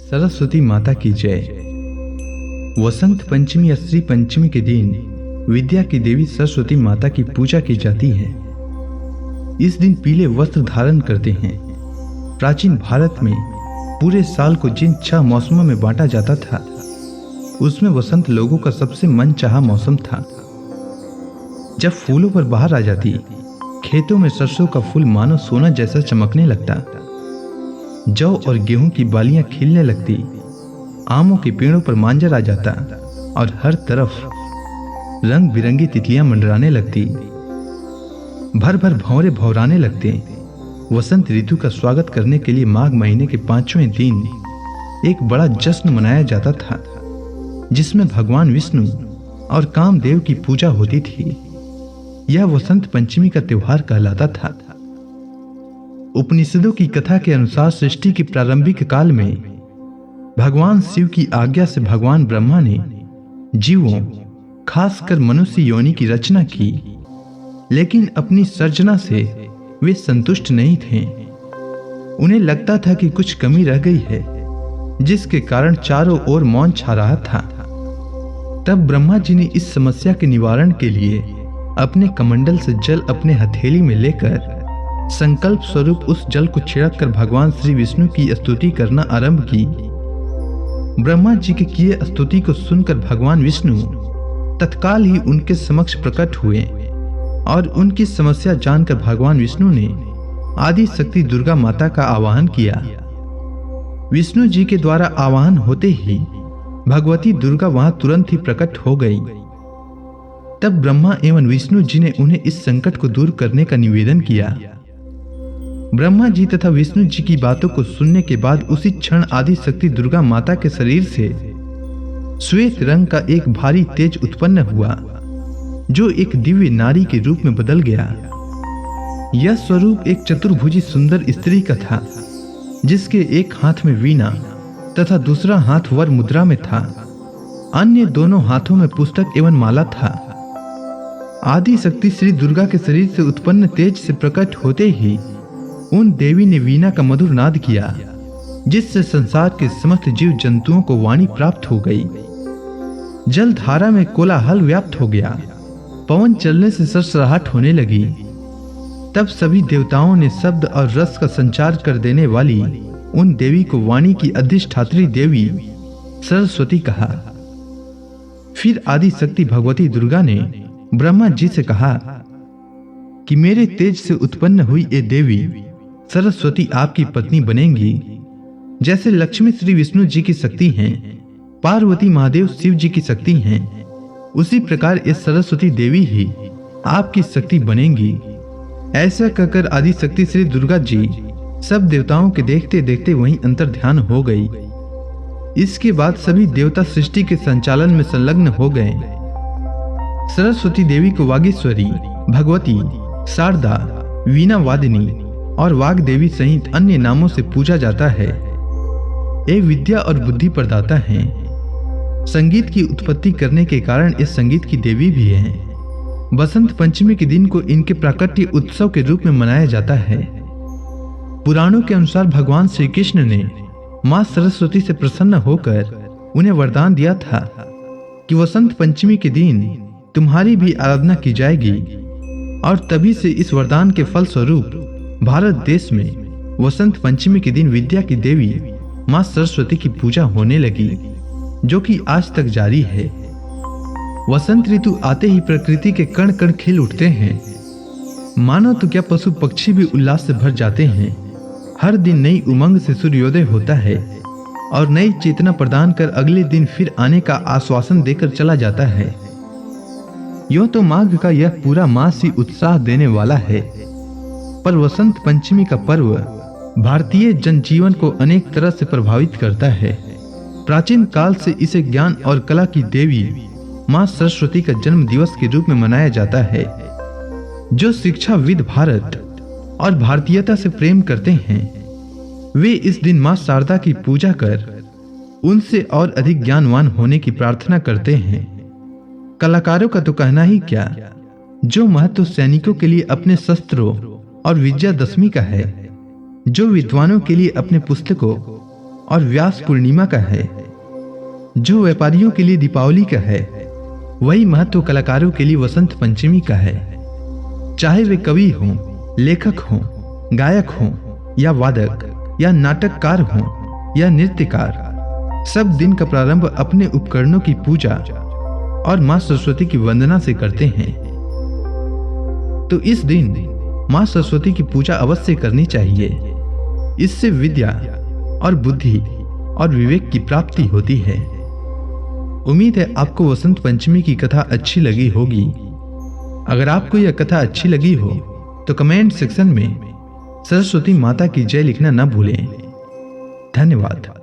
सरस्वती माता की जय। वसंत पंचमी या श्री पंचमी के दिन विद्या की देवी सरस्वती माता की पूजा की जाती है। इस दिन पीले वस्त्र धारण करते हैं। प्राचीन भारत में पूरे साल को जिन 6 मौसमों में बांटा जाता था, उसमें वसंत लोगों का सबसे मनचाहा मौसम था। जब फूलों पर बहार आ जाती, खेतों में सरसों का फूल मानो सोना जैसा चमकने लगता, जौ और गेहूं की बालियां खिलने लगती, आमों के पेड़ों पर मांजर आ जाता और हर तरफ रंग बिरंगी तितलियां मंडराने लगती, भर भर भंवरे भौराने लगते। वसंत ऋतु का स्वागत करने के लिए माघ महीने के 5वें दिन एक बड़ा जश्न मनाया जाता था, जिसमें भगवान विष्णु और कामदेव की पूजा होती थी। यह वसंत पंचमी का त्योहार कहलाता था। उपनिषदों की कथा के अनुसार सृष्टि के प्रारंभिक काल में भगवान शिव की आज्ञा से भगवान ब्रह्मा ने जीवों, खासकर मनुष्य योनि की रचना की, लेकिन अपनी सर्जना से वे संतुष्ट नहीं थे। उन्हें लगता था कि कुछ कमी रह गई है, जिसके कारण चारों ओर मौन छा रहा था। तब ब्रह्मा जी ने इस समस्या के निवारण के लिए अपने कमंडल से जल अपने हथेली में लेकर संकल्प स्वरूप उस जल को छिड़क कर भगवान श्री विष्णु की स्तुति करना आरंभ की। ब्रह्मा जी के किए स्तुति को सुनकर भगवान विष्णु तत्काल ही उनके समक्ष प्रकट हुए और उनकी समस्या जानकर भगवान विष्णु ने आदि शक्ति दुर्गा माता का आवाहन किया। विष्णु जी के द्वारा आवाहन होते ही भगवती दुर्गा वहां तुरंत ही प्रकट हो गई। तब ब्रह्मा एवं विष्णु जी ने उन्हें इस संकट को दूर करने का निवेदन किया। ब्रह्मा जी तथा विष्णु जी की बातों को सुनने के बाद उसी क्षण आदि शक्ति दुर्गा माता के शरीर से श्वेत रंग का एक भारी तेज उत्पन्न हुआ, जो एक दिव्य नारी के रूप में बदल गया। यह स्वरूप एक चतुर्भुजी सुंदर स्त्री का था, जिसके एक हाथ में वीणा तथा दूसरा हाथ वर मुद्रा में था। अन्य दोनों हाथों में पुस्तक एवं माला था। आदि शक्ति श्री दुर्गा के शरीर से उत्पन्न तेज से प्रकट होते ही उन देवी ने वीणा का मधुर नाद किया, जिससे संसार के समस्त जीव जंतुओं को वाणी प्राप्त हो गई। जल धारा में कोलाहल व्याप्त हो गया, पवन चलने से सरसराहट होने लगी। तब सभी देवताओं ने शब्द और रस का संचार कर देने वाली उन देवी को वाणी की अधिष्ठात्री देवी सरस्वती कहा। फिर आदि शक्ति भगवती दुर्गा ने ब्रह्मा जी से कहा कि मेरे तेज से उत्पन्न हुई ये देवी सरस्वती आपकी पत्नी बनेंगी। जैसे लक्ष्मी श्री विष्णु जी की शक्ति हैं, पार्वती महादेव शिव जी की शक्ति हैं, उसी प्रकार ये सरस्वती देवी ही आपकी शक्ति बनेंगी। ऐसा कहकर आदि शक्ति श्री दुर्गा जी सब देवताओं के देखते देखते वहीं अंतर ध्यान हो गई। इसके बाद सभी देवता सृष्टि के संचालन में संलग्न हो गए। सरस्वती देवी को वागीश्वरी, भगवती, शारदा, वीणा वादिनी और वाग देवी सहित अन्य नामों से पूजा जाता है। ये विद्या और बुद्धि प्रदाता हैं। संगीत की उत्पत्ति करने के कारण ये संगीत की देवी भी हैं। बसंत पंचमी के दिन को इनके प्राकट्य उत्सव के रूप में मनाया जाता है। पुराणों के अनुसार भगवान श्री कृष्ण ने मां सरस्वती से प्रसन्न होकर उन्हें वरदान दिया था कि वसंत पंचमी के दिन तुम्हारी भी आराधना की जाएगी, और तभी से इस वरदान के फल स्वरूप भारत देश में वसंत पंचमी के दिन विद्या की देवी मां सरस्वती की पूजा होने लगी, जो कि आज तक जारी है। वसंत ऋतु आते ही प्रकृति के कण कण खिल उठते हैं। मानो तो क्या पशु पक्षी भी उल्लास से भर जाते हैं। हर दिन नई उमंग से सूर्योदय होता है और नई चेतना प्रदान कर अगले दिन फिर आने का आश्वासन देकर चला जाता है। यूं तो माघ का यह पूरा मास ही उत्साह देने वाला है, पर वसंत पंचमी का पर्व भारतीय जनजीवन को अनेक तरह से प्रभावित करता है। प्राचीन काल से इसे ज्ञान और कला की देवी मां सरस्वती का जन्म दिवस के रूप में मनाया जाता है। जो शिक्षाविद भारत और भारतीयता से प्रेम करते हैं, वे इस दिन मां शारदा की पूजा कर उनसे और अधिक ज्ञानवान होने की प्रार्थना करते हैं। कलाकारों का तो कहना ही क्या, जो महत्व सैनिकों के लिए अपने शस्त्रों और विजयादशमी का है, जो विद्वानों के लिए अपने पुस्तकों और व्यास पूर्णिमा का है। जो व्यापारियों के लिए दीपावली का है, वही महत्व कलाकारों के लिए वसंत पंचमी का है। चाहे वे कवि हों, लेखक हों, गायक हों या वादक या नाटककार हों या नृत्यकार, सब दिन का प्रारंभ अपने उपकरणों की पूजा और मां सरस्वती की वंदना से करते हैं। तो इस दिन मां सरस्वती की पूजा अवश्य करनी चाहिए। इससे विद्या और बुद्धि और विवेक की प्राप्ति होती है। उम्मीद है आपको वसंत पंचमी की कथा अच्छी लगी होगी। अगर आपको यह कथा अच्छी लगी हो तो कमेंट सेक्शन में सरस्वती माता की जय लिखना न भूलें। धन्यवाद।